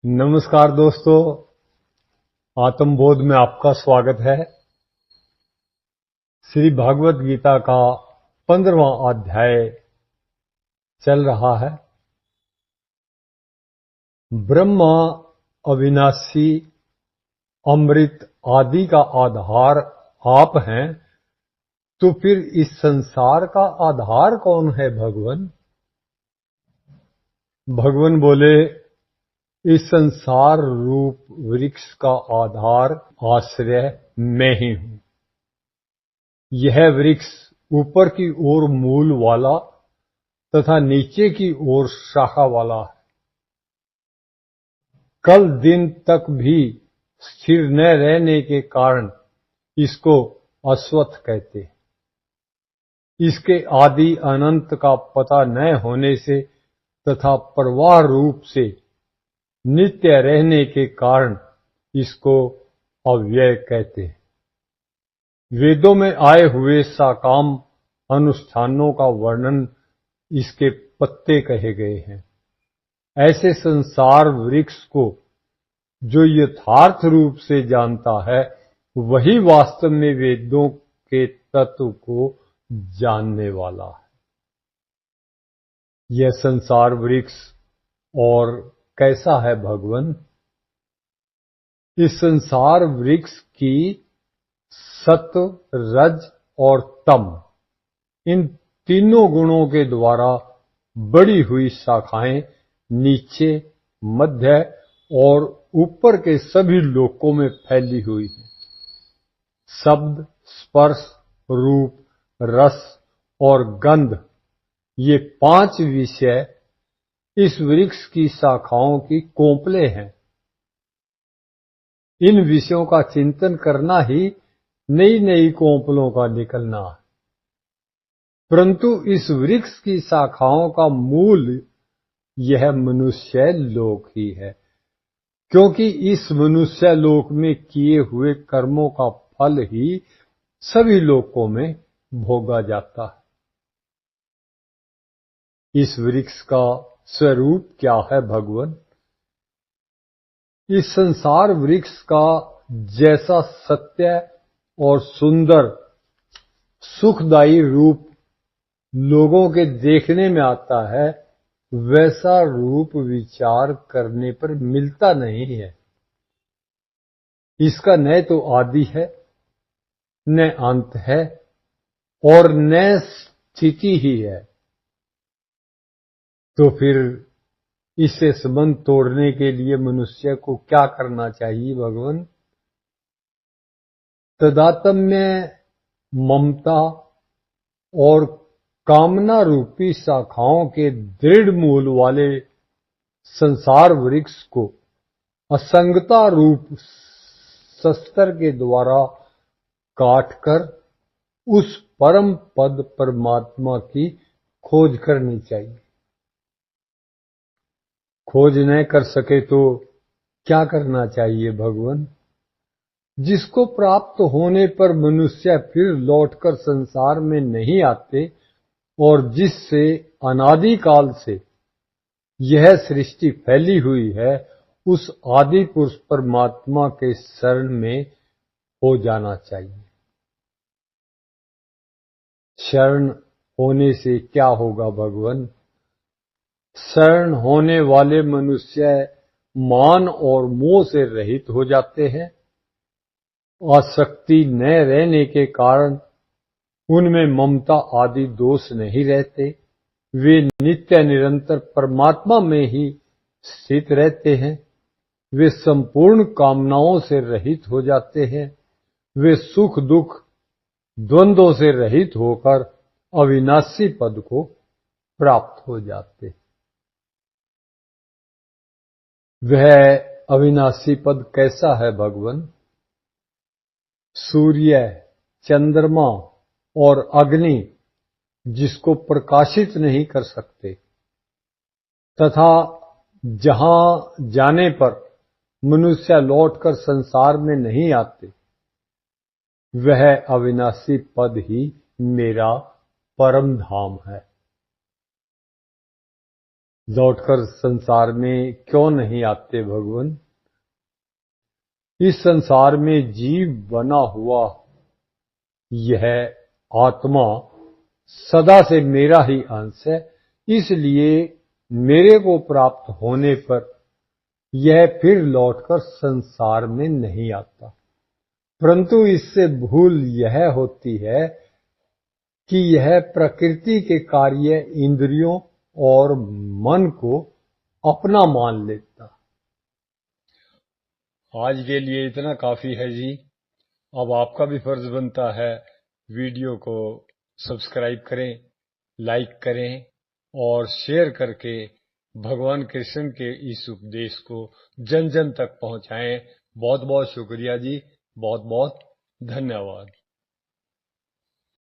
नमस्कार दोस्तों, आत्मबोध में आपका स्वागत है। श्री भागवत गीता का 15वां अध्याय चल रहा है। ब्रह्मा अविनाशी अमृत आदि का आधार आप हैं, तो फिर इस संसार का आधार कौन है भगवान? भगवान बोले, इस संसार रूप वृक्ष का आधार आश्रय मैं ही हूं। यह वृक्ष ऊपर की ओर मूल वाला तथा नीचे की ओर शाखा वाला है। कल दिन तक भी स्थिर न रहने के कारण इसको अश्वत्थ कहते हैं। इसके आदि अनंत का पता न होने से तथा प्रवाह रूप से नित्य रहने के कारण इसको अव्यय कहते हैं। वेदों में आए हुए साकाम अनुष्ठानों का वर्णन इसके पत्ते कहे गए हैं। ऐसे संसार वृक्ष को जो यथार्थ रूप से जानता है, वही वास्तव में वेदों के तत्व को जानने वाला है। यह संसार वृक्ष और कैसा है भगवान? इस संसार वृक्ष की सत्व, रज और तम, इन तीनों गुणों के द्वारा बड़ी हुई शाखाएं नीचे, मध्य और ऊपर के सभी लोकों में फैली हुई हैं। शब्द, स्पर्श, रूप, रस और गंध, ये 5 विषय इस वृक्ष की शाखाओं की कोंपले हैं। इन विषयों का चिंतन करना ही नई नई कोंपलों का निकलना है। परंतु इस वृक्ष की शाखाओं का मूल यह मनुष्य लोक ही है, क्योंकि इस मनुष्य लोक में किए हुए कर्मों का फल ही सभी लोकों में भोगा जाता है। इस वृक्ष का स्वरूप क्या है भगवान? इस संसार वृक्ष का जैसा सत्य और सुंदर सुखदायी रूप लोगों के देखने में आता है, वैसा रूप विचार करने पर मिलता नहीं है। इसका न तो आदि है, न अंत है और न स्थिति ही है। तो फिर इससे संबंध तोड़ने के लिए मनुष्य को क्या करना चाहिए भगवान? तदात्म्य, ममता और कामना रूपी शाखाओं के दृढ़ मूल वाले संसार वृक्ष को असंगता रूप शस्त्र के द्वारा काटकर उस परम पद परमात्मा की खोज करनी चाहिए। खोज न कर सके तो क्या करना चाहिए भगवान? जिसको प्राप्त होने पर मनुष्य फिर लौटकर संसार में नहीं आते और जिससे अनादि काल से यह सृष्टि फैली हुई है, उस आदि पुरुष परमात्मा के शरण में हो जाना चाहिए। शरण होने से क्या होगा भगवान? शरण होने वाले मनुष्य मान और मोह से रहित हो जाते हैं। आसक्ति न रहने के कारण उनमें ममता आदि दोष नहीं रहते। वे नित्य निरंतर परमात्मा में ही स्थित रहते हैं। वे संपूर्ण कामनाओं से रहित हो जाते हैं। वे सुख दुख द्वंद्वों से रहित होकर अविनाशी पद को प्राप्त हो जाते हैं। वह अविनाशी पद कैसा है भगवान? सूर्य, चंद्रमा और अग्नि जिसको प्रकाशित नहीं कर सकते तथा जहां जाने पर मनुष्य लौटकर संसार में नहीं आते, वह अविनाशी पद ही मेरा परम धाम है। लौटकर संसार में क्यों नहीं आते भगवान? इस संसार में जीव बना हुआ यह आत्मा सदा से मेरा ही अंश है, इसलिए मेरे को प्राप्त होने पर यह फिर लौटकर संसार में नहीं आता। परंतु इससे भूल यह होती है कि यह प्रकृति के कार्य इंद्रियों और मन को अपना मान लेता। आज के लिए इतना काफी है जी। अब आपका भी फर्ज बनता है वीडियो को सब्सक्राइब करें, लाइक करें और शेयर करके भगवान कृष्ण के इस उपदेश को जन जन तक पहुंचाएं। बहुत बहुत शुक्रिया जी, बहुत बहुत धन्यवाद।